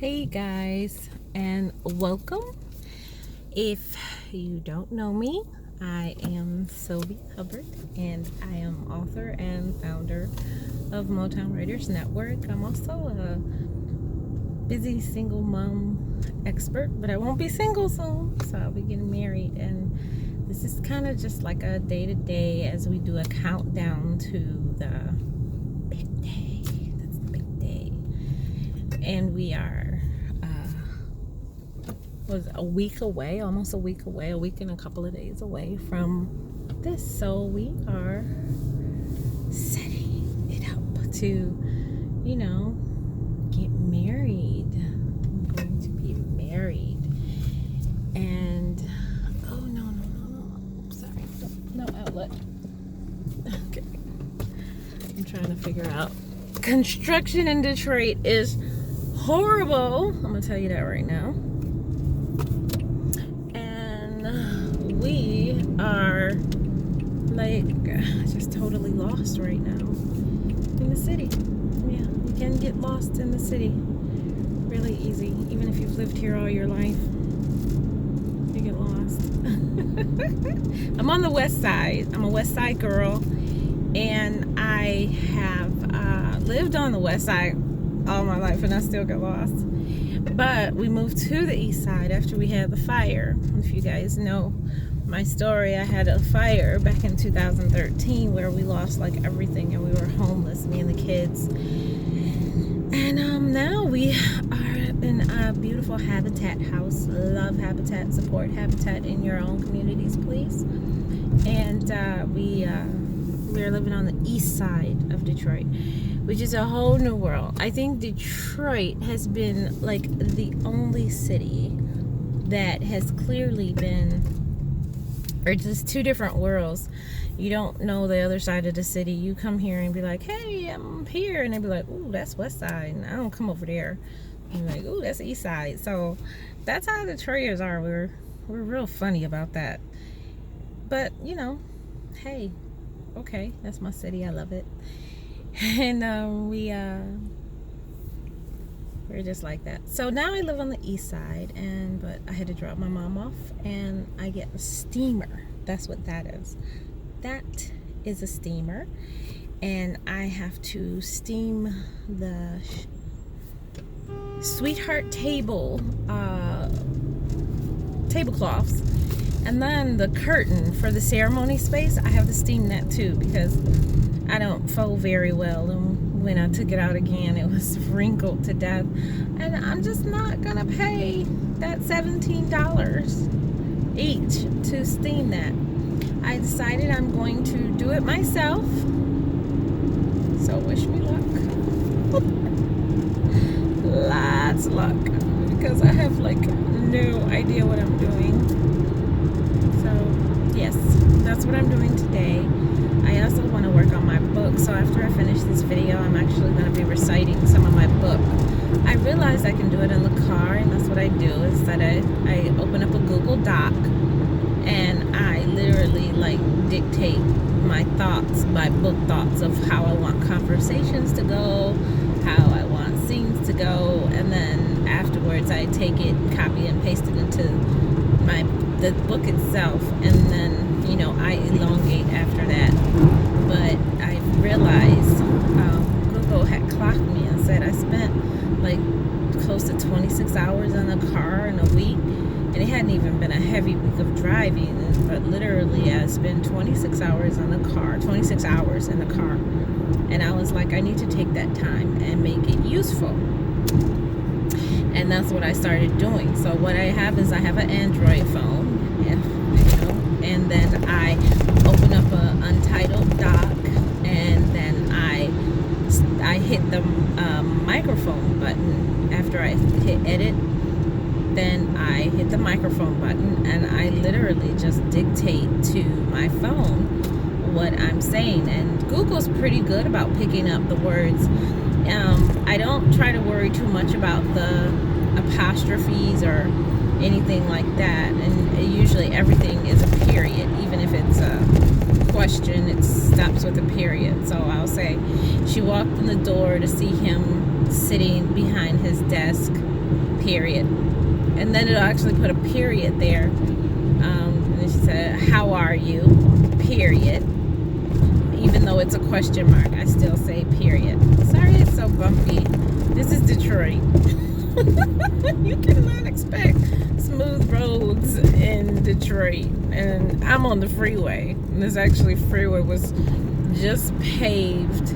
Hey guys, and welcome. If you don't know me, I am Sylvia Hubbard, and I am author and founder of Motown Writers Network. I'm also a busy single mom expert, but I won't be single soon, so I'll be getting married. And this is kind of just like a day-to-day as we do a countdown to the big day. That's the big day. And we are was a week away, almost a week away, a week and a couple of days away from this. So we are setting it up to, get married. I'm going to be married. And no, sorry, no outlet. Okay, I'm trying to figure out. Construction in Detroit is horrible. I'm gonna tell you that right now. We are just totally lost right now in the city. Yeah, you can get lost in the city really easy, even if you've lived here all your life. You get lost. I'm on the west side. I'm a west side girl, and I have lived on the west side all my life, and I still get lost. But we moved to the east side after we had the fire. If you guys know my story, I had a fire back in 2013 where we lost everything and we were homeless, me and the kids. And now we are in a beautiful Habitat house. Love Habitat, support Habitat in your own communities, please. And we're living on the east side of Detroit, which is a whole new world. I think Detroit has been the only city that has clearly been, or just two different worlds. You don't know the other side of the city. You come here and be like, hey, I'm here. And they be like, ooh, that's west side. And I don't come over there. And like, ooh, that's east side. So that's how the Detroiters are. We're real funny about that. But, hey, okay, that's my city. I love it. And we're just like that. So now I live on the east side, but I had to drop my mom off, and I get a steamer. That's what that is. That is a steamer, and I have to steam the sweetheart tablecloths, and then the curtain for the ceremony space. I have to steam that too because I don't fold very well, and when I took it out again, it was wrinkled to death, and I'm just not gonna pay that $17 each to steam that. I decided I'm going to do it myself, so wish me luck. Lots of luck, because I have no idea what I'm doing. So yes, that's what I'm doing today. I also want to work on my book, so after I finish this video, I'm actually going to be reciting some of my book. I realized I can do it in the car, and that's what I do, is that I open up a Google Doc, and I literally dictate my thoughts, my book thoughts of how I want conversations to go, how I want scenes to go, and then afterwards I take it, copy and paste it into the book itself, and then I elongate after that. But I realized Google had clocked me and said I spent close to 26 hours in the car in a week, and it hadn't even been a heavy week of driving, but literally I spent 26 hours in the car, and I was like, I need to take that time and make it useful. And that's what I started doing. So what I have is I have an Android phone, and then I open up an untitled doc, and then I hit the microphone button. After I hit edit, then I hit the microphone button, and I literally just dictate to my phone what I'm saying. And Google's pretty good about picking up the words. I don't try to worry too much about the apostrophes or anything like that, and usually everything is a period. Even if it's a question, it stops with a period. So I'll say, she walked in the door to see him sitting behind his desk period. And then it'll actually put a period there. And then she said, how are you, period. Even though it's a question mark, I still say period. Sorry it's so bumpy. This is Detroit. You cannot expect smooth roads in Detroit. And I'm on the freeway. And this actually freeway was just paved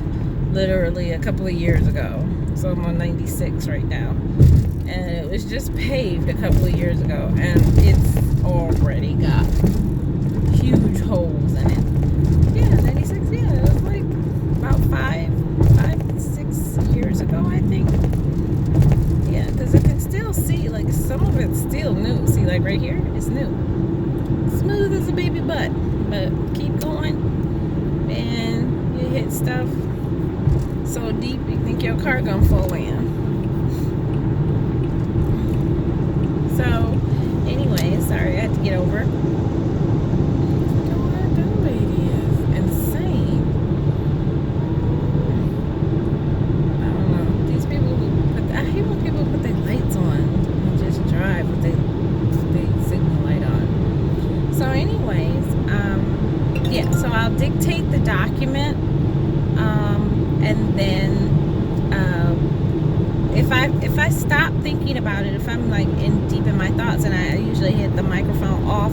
literally a couple of years ago. So I'm on 96 right now. And it was just paved a couple of years ago. And it's already got huge holes in it. Yeah, 96, yeah. It was like about 6 years ago, I think. Yeah, because I can still see, like, some of it's still new. See, like right here, it's new. Smooth as a baby butt. But keep going, and you hit stuff so deep you think your car gonna fall in. So, anyway, sorry, I had to get over. That lady is insane. I don't know. These people who I hate when people put their lights on and just drive with their signal light on. So, anyways, yeah. So I'll dictate the document, and then if I stop thinking about it, if I'm like deep in my thoughts, and I usually hit the microphone off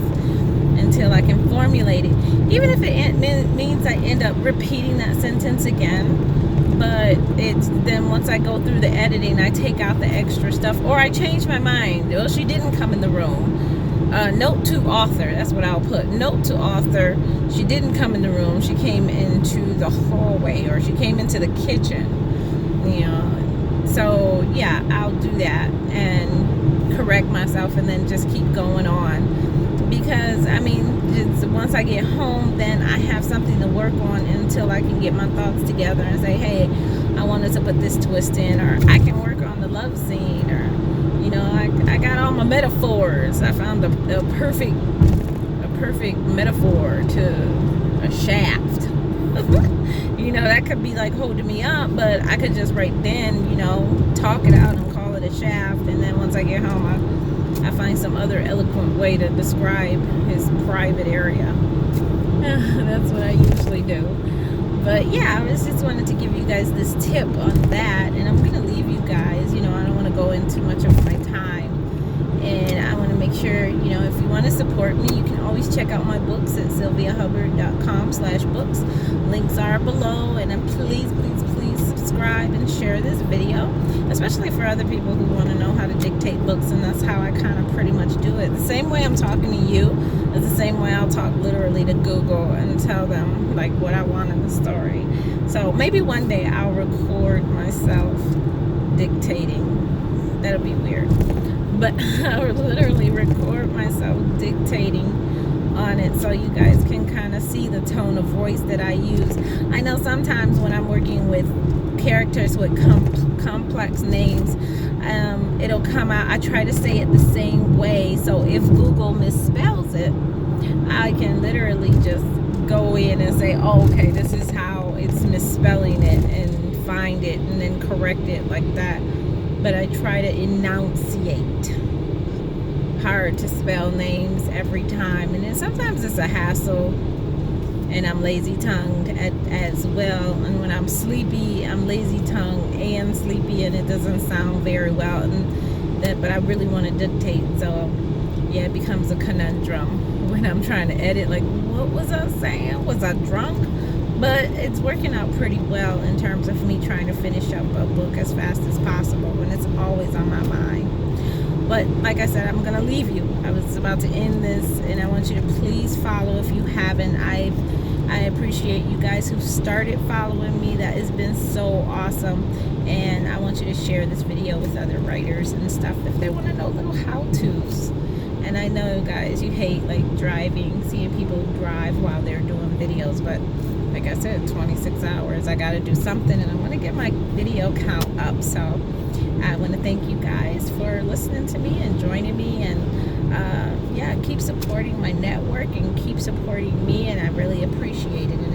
until I can formulate it, even if it means I end up repeating that sentence again. But it's then once I go through the editing, I take out the extra stuff, or I change my mind. Well, she didn't come in the room. Note to author, that's what I'll put. Note to author, she didn't come in the room. She came into the hallway, or she came into the kitchen. You know. So yeah, I'll do that and correct myself, and then just keep going on. Because I mean, once I get home, then I have something to work on until I can get my thoughts together and say, hey, I wanted to put this twist in, or I can work on the love scene, or you know, I got all my metaphors. I found a perfect metaphor to a shaft. You know, that could be like holding me up, but I could just right then, you know, talk it out and call it a shaft. And then once I get home, I find some other eloquent way to describe his private area. That's what I usually do. But yeah, I just wanted to give you guys this tip on that. And I'm going to leave you guys, you know, I don't want to go into much of my time. And I want to make sure, you know, if you want to support me, you can always check out my books at sylviahubbard.com/books. Links are below. And then please subscribe and share this video, especially for other people who want to know how to dictate books. And that's how I kind of pretty much do it. The same way I'm talking to you is the same way I'll talk literally to Google and tell them like what I want in the story. So maybe one day I'll record myself dictating. That'll be weird. But I would literally record myself dictating on it so you guys can kind of see the tone of voice that I use. I know sometimes when I'm working with characters with complex names, it'll come out, I try to say it the same way, so if Google misspells it, I can literally just go in and say, oh, okay, this is how it's misspelling it, and find it and then correct it like that. But I try to enunciate. Hard to spell names every time, and then sometimes it's a hassle, and I'm lazy-tongued as well. And when I'm sleepy, I'm lazy-tongued and sleepy, and it doesn't sound very well. And that, but I really want to dictate, so yeah, it becomes a conundrum when I'm trying to edit. Like, what was I saying? Was I drunk? But it's working out pretty well in terms of me trying to finish up a book as fast as possible when it's always on my mind. But like I said, I'm going to leave you. I was about to end this, and I want you to please follow if you haven't. I appreciate you guys who've started following me. That has been so awesome. And I want you to share this video with other writers and stuff if they want to know little how-tos. And I know, guys, you hate like driving, seeing people drive while they're doing videos, but like I said, 26 hours, I got to do something, and I want to get my video count up. So I want to thank you guys for listening to me and joining me, and yeah, keep supporting my network and keep supporting me, and I really appreciate it. And